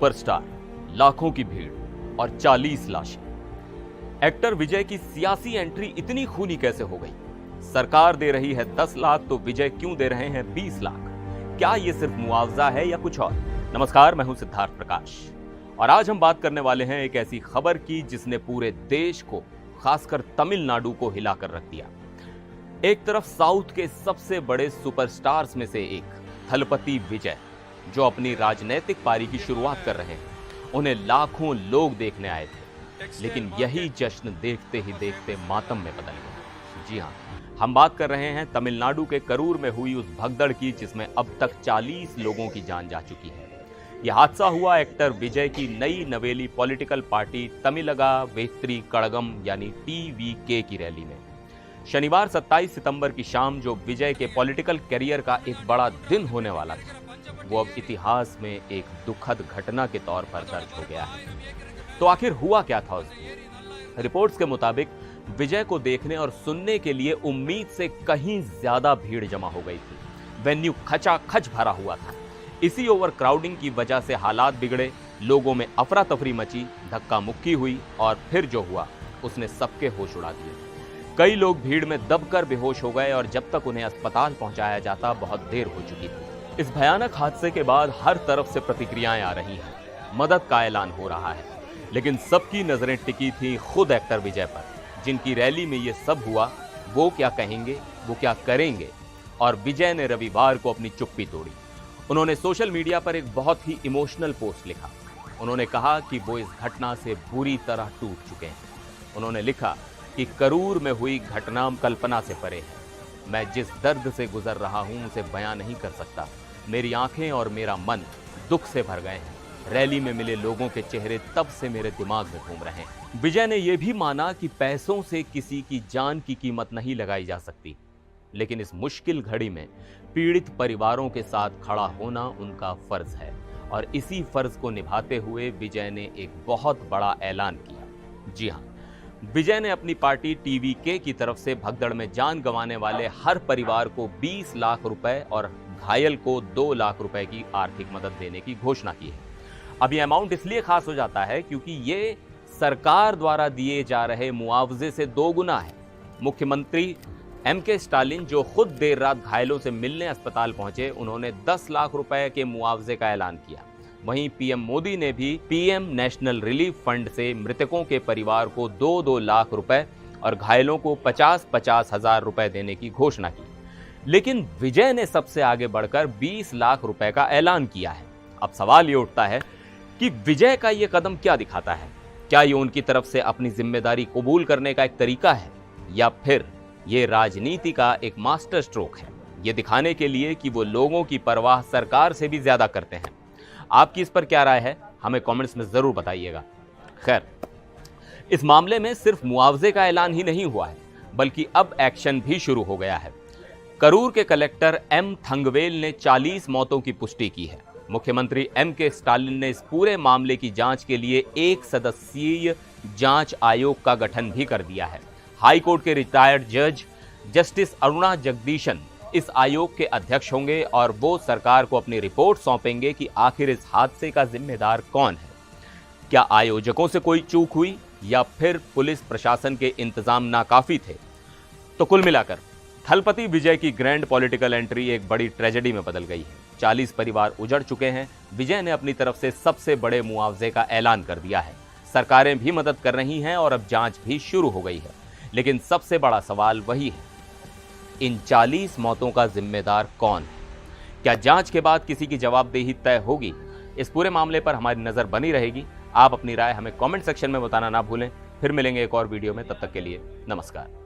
Superstar, लाखों की भीड़ और 40 लाशें। एक्टर विजय की सियासी एंट्री इतनी खूनी कैसे हो गई? सरकार दे रही है 10 लाख तो विजय क्यों दे रहे हैं 20 लाख? क्या ये सिर्फ मुआवजा है या कुछ और? नमस्कार, मैं हूं सिद्धार्थ प्रकाश और आज हम बात करने वाले हैं एक ऐसी खबर की जिसने पूरे देश को, खासकर तमिलनाडु को हिलाकर रख दिया। एक तरफ साउथ के सबसे बड़े सुपरस्टार्स में से एक थलपति विजय, जो अपनी राजनीतिक पारी की शुरुआत कर रहे हैं। उन्हें लाखों लोग देखने आए थे, लेकिन यही जश्न देखते ही देखते मातम में बदल गया। जी हाँ, हम बात कर रहे हैं तमिलनाडु के करूर में हुई उस भगदड़ की जिसमें अब तक 40 लोगों की जान जा चुकी है। यह हादसा हुआ एक्टर विजय की नई नवेली पॉलिटिकल पार्टी तमिलगा वेत्री कड़गम यानी TVK की रैली में। शनिवार 27 सितंबर की शाम, जो विजय के पॉलिटिकल करियर का एक बड़ा दिन होने वाला था, वो अब इतिहास में एक दुखद घटना के तौर पर दर्ज हो गया है। तो आखिर हुआ क्या था उस दिन? रिपोर्ट्स के मुताबिक विजय को देखने और सुनने के लिए उम्मीद से कहीं ज्यादा भीड़ जमा हो गई थी। वेन्यू खचाखच भरा हुआ था। इसी ओवर क्राउडिंग की वजह से हालात बिगड़े, लोगों में अफरा तफरी मची, धक्का मुक्की हुई और फिर जो हुआ उसने सबके होश उड़ा दिए। कई लोग भीड़ में दबकर बेहोश हो गए और जब तक उन्हें अस्पताल पहुंचाया जाता बहुत देर हो चुकी थी। इस भयानक हादसे के बाद हर तरफ से प्रतिक्रियाएं आ रही हैं, मदद का ऐलान हो रहा है, लेकिन सबकी नजरें टिकी थी खुद एक्टर विजय पर, जिनकी रैली में ये सब हुआ। वो क्या कहेंगे, वो क्या करेंगे? और विजय ने रविवार को अपनी चुप्पी तोड़ी। उन्होंने सोशल मीडिया पर एक बहुत ही इमोशनल पोस्ट लिखा। उन्होंने कहा कि वो इस घटना से बुरी तरह टूट चुके हैं। उन्होंने लिखा कि करूर में हुई घटना कल्पना से परे है। मैं जिस दर्द से गुजर रहा हूं उसे बयां नहीं कर सकता। मेरी आंखें और मेरा मन दुख से भर गए हैं। रैली में मिले लोगों के चेहरे तब से मेरे दिमाग में घूम रहे हैं। विजय ने यह भी माना कि पैसों से किसी की जान की कीमत नहीं लगाई जा सकती, लेकिन इस मुश्किल घड़ी में पीड़ित परिवारों के साथ खड़ा होना उनका फर्ज है। और इसी फर्ज को निभाते हुए विजय ने एक बहुत बड़ा ऐलान किया। जी हाँ, विजय ने अपनी पार्टी TVK की तरफ से भगदड़ में जान गंवाने वाले हर परिवार को 20 लाख रुपए और घायल को 2 लाख रुपए की आर्थिक मदद देने की घोषणा की है। अब यह अमाउंट इसलिए खास हो जाता है क्योंकि ये सरकार द्वारा दिए जा रहे मुआवजे से 2 गुना है। मुख्यमंत्री MK स्टालिन, जो खुद देर रात घायलों से मिलने अस्पताल पहुंचे, उन्होंने 10 लाख रुपए के मुआवजे का ऐलान किया। वहीं PM मोदी ने भी PM नेशनल रिलीफ फंड से मृतकों के परिवार को 2-2 लाख रुपए और घायलों को 50-50 हजार रुपए देने की घोषणा की। लेकिन विजय ने सबसे आगे बढ़कर 20 लाख रुपए का ऐलान किया है। अब सवाल ये उठता है कि विजय का ये कदम क्या दिखाता है? क्या ये उनकी तरफ से अपनी जिम्मेदारी कबूल करने का एक तरीका है, या फिर ये राजनीति का एक मास्टर स्ट्रोक है, ये दिखाने के लिए कि वो लोगों की परवाह सरकार से भी ज्यादा करते हैं? आपकी इस पर क्या राय है? हमें कमेंट्स में जरूर बताइएगा। खैर, इस मामले में सिर्फ मुआवजे का ऐलान ही नहीं हुआ है, बल्कि अब एक्शन भी शुरू हो गया है। करूर के कलेक्टर M थंगवेल ने 40 मौतों की पुष्टि की है। मुख्यमंत्री MK स्टालिन ने इस पूरे मामले की जांच के लिए एक सदस्यीय जांच आयोग का गठन भी कर दिया है। हाई कोर्ट के रिटायर्ड जज जस्टिस अरुणा जगदीशन इस आयोग के अध्यक्ष होंगे और वो सरकार को अपनी रिपोर्ट सौंपेंगे कि आखिर इस हादसे का जिम्मेदार कौन है। क्या आयोजकों से कोई चूक हुई या फिर पुलिस प्रशासन के इंतजाम नाकाफी थे? तो कुल मिलाकर थलपति विजय की ग्रैंड पॉलिटिकल एंट्री एक बड़ी ट्रेजेडी में बदल गई है। 40 परिवार उजड़ चुके हैं। विजय ने अपनी तरफ से सबसे बड़े मुआवजे का ऐलान कर दिया है। सरकारें भी मदद कर रही हैं और अब जांच भी शुरू हो गई है। लेकिन सबसे बड़ा सवाल वही है, इन 40 मौतों का जिम्मेदार कौन है? क्या जांच के बाद किसी की जवाबदेही तय होगी? इस पूरे मामले पर हमारी नजर बनी रहेगी। आप अपनी राय हमें कमेंट सेक्शन में बताना ना भूलें। फिर मिलेंगे एक और वीडियो में, तब तक के लिए नमस्कार।